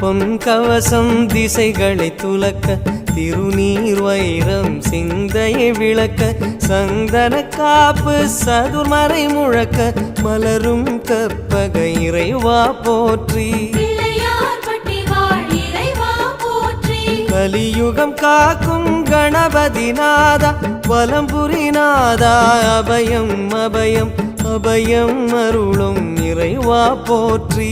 பொன் கவசம் திசைகளை துலக்க திருநீர் வைரம் சிந்தையை விளக்க சந்தன காப்பு சதுர்மறை முழக்க மலரும் கற்பக இறைவா போற்றி கலியுகம் காக்கும் கணபதி நாதா வலம்புரி நாதா அபயம் அபயம் அபயம் அருளும் இறைவா போற்றி